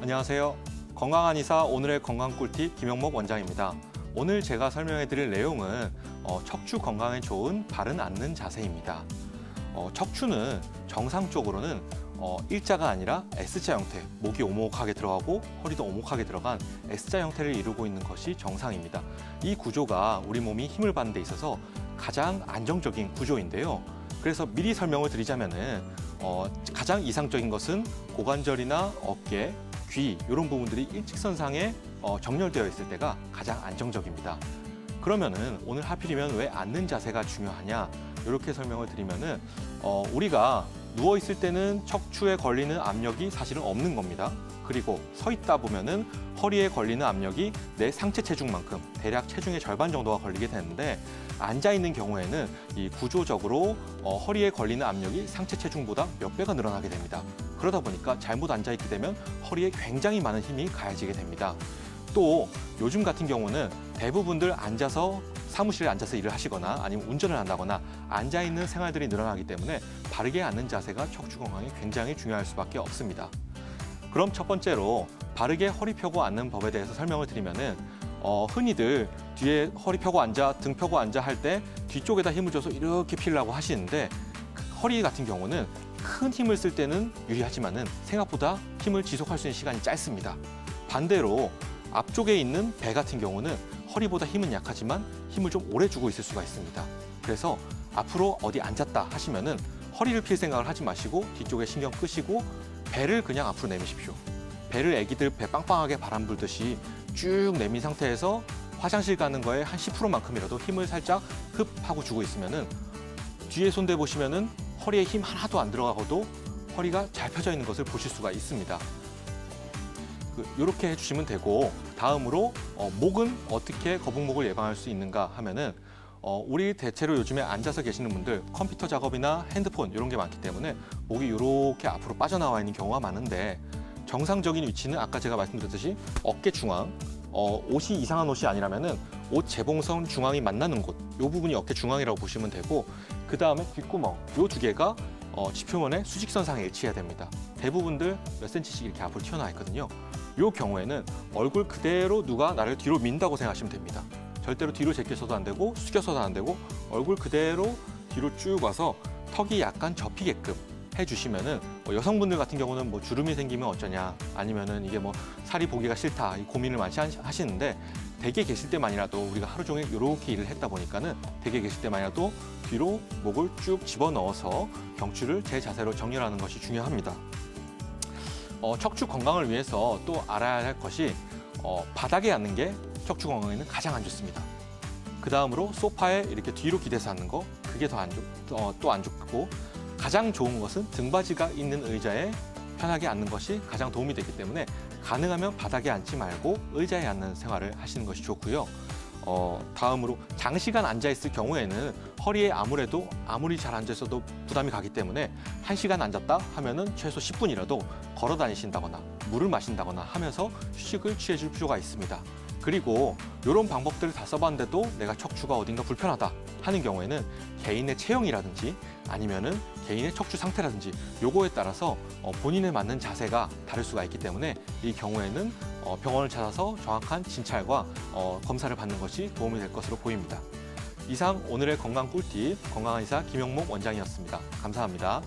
안녕하세요. 건강한 의사 오늘의 건강 꿀팁 김영목 원장입니다. 오늘 제가 설명해 드릴 내용은 척추 건강에 좋은 바른 앉는 자세입니다. 척추는 정상적으로는 일자가 아니라 S자 형태, 목이 오목하게 들어가고 허리도 오목하게 들어간 S자 형태를 이루고 있는 것이 정상입니다. 이 구조가 우리 몸이 힘을 받는 데 있어서 가장 안정적인 구조인데요. 그래서 미리 설명을 드리자면은 가장 이상적인 것은 고관절이나 어깨, 귀 이런 부분들이 일직선상에 정렬되어 있을 때가 가장 안정적입니다. 그러면은 오늘 하필이면 왜 앉는 자세가 중요하냐 이렇게 설명을 드리면은 우리가 누워 있을 때는 척추에 걸리는 압력이 사실은 없는 겁니다. 그리고 서 있다 보면은 허리에 걸리는 압력이 내 상체 체중만큼 대략 체중의 절반 정도가 걸리게 되는데 앉아 있는 경우에는 이 구조적으로 허리에 걸리는 압력이 상체 체중보다 몇 배가 늘어나게 됩니다. 그러다 보니까 잘못 앉아 있게 되면 허리에 굉장히 많은 힘이 가해지게 됩니다. 또 요즘 같은 경우는 대부분들 앉아서 사무실에 앉아서 일을 하시거나 아니면 운전을 한다거나 앉아 있는 생활들이 늘어나기 때문에 바르게 앉는 자세가 척추 건강에 굉장히 중요할 수밖에 없습니다. 그럼 첫 번째로 바르게 허리 펴고 앉는 법에 대해서 설명을 드리면은 흔히들 뒤에 허리 펴고 앉아, 등 펴고 앉아 할 때 뒤쪽에다 힘을 줘서 이렇게 피려고 하시는데 허리 같은 경우는 큰 힘을 쓸 때는 유리하지만은 생각보다 힘을 지속할 수 있는 시간이 짧습니다. 반대로 앞쪽에 있는 배 같은 경우는 허리보다 힘은 약하지만 힘을 좀 오래 주고 있을 수가 있습니다. 그래서 앞으로 어디 앉았다 하시면은 허리를 필 생각을 하지 마시고 뒤쪽에 신경 끄시고 배를 그냥 앞으로 내미십시오. 배를 애기들 배 빵빵하게 바람 불듯이 쭉 내민 상태에서 화장실 가는 거에 한 10%만큼이라도 힘을 살짝 흡 하고 주고 있으면은 뒤에 손대 보시면은 허리에 힘 하나도 안 들어가고도 허리가 잘 펴져 있는 것을 보실 수가 있습니다. 이렇게 해주시면 되고 다음으로 목은 어떻게 거북목을 예방할 수 있는가 하면은 우리 대체로 요즘에 앉아서 계시는 분들 컴퓨터 작업이나 핸드폰 이런 게 많기 때문에 목이 이렇게 앞으로 빠져나와 있는 경우가 많은데 정상적인 위치는 아까 제가 말씀드렸듯이 어깨 중앙, 옷이 이상한 옷이 아니라면은 옷 재봉선 중앙이 만나는 곳, 이 부분이 어깨 중앙이라고 보시면 되고 그 다음에 귓구멍, 이 두 개가 지표면의 수직선상에 일치해야 됩니다. 대부분들 몇 센치씩 이렇게 앞으로 튀어나와 있거든요. 이 경우에는 얼굴 그대로 누가 나를 뒤로 민다고 생각하시면 됩니다. 절대로 뒤로 제껴서도 안 되고 숙여서도 안 되고 얼굴 그대로 뒤로 쭉 와서 턱이 약간 접히게끔 해주시면은 여성분들 같은 경우는 뭐 주름이 생기면 어쩌냐 아니면은 이게 뭐 살이 보기가 싫다 이 고민을 많이 하시는데 댁에 계실 때만이라도 우리가 하루 종일 이렇게 일을 했다 보니까는 댁에 계실 때만이라도 뒤로 목을 쭉 집어넣어서 경추를 제 자세로 정렬하는 것이 중요합니다. 척추 건강을 위해서 또 알아야 할 것이 바닥에 앉는 게 척추 건강에는 가장 안 좋습니다. 그 다음으로 소파에 이렇게 뒤로 기대서 앉는 거 그게 더 안 좋고 가장 좋은 것은 등받이가 있는 의자에 편하게 앉는 것이 가장 도움이 되기 때문에 가능하면 바닥에 앉지 말고 의자에 앉는 생활을 하시는 것이 좋고요. 다음으로 장시간 앉아 있을 경우에는 허리에 아무리 잘 앉아 있어도 부담이 가기 때문에 1시간 앉았다 하면은 최소 10분이라도 걸어 다니신다거나 물을 마신다거나 하면서 휴식을 취해줄 필요가 있습니다. 그리고 이런 방법들을 다 써봤는데도 내가 척추가 어딘가 불편하다 하는 경우에는 개인의 체형이라든지 아니면은 개인의 척추 상태라든지 요거에 따라서 본인에 맞는 자세가 다를 수가 있기 때문에 이 경우에는 병원을 찾아서 정확한 진찰과 검사를 받는 것이 도움이 될 것으로 보입니다. 이상 오늘의 건강 꿀팁 건강한 의사 김영목 원장이었습니다. 감사합니다.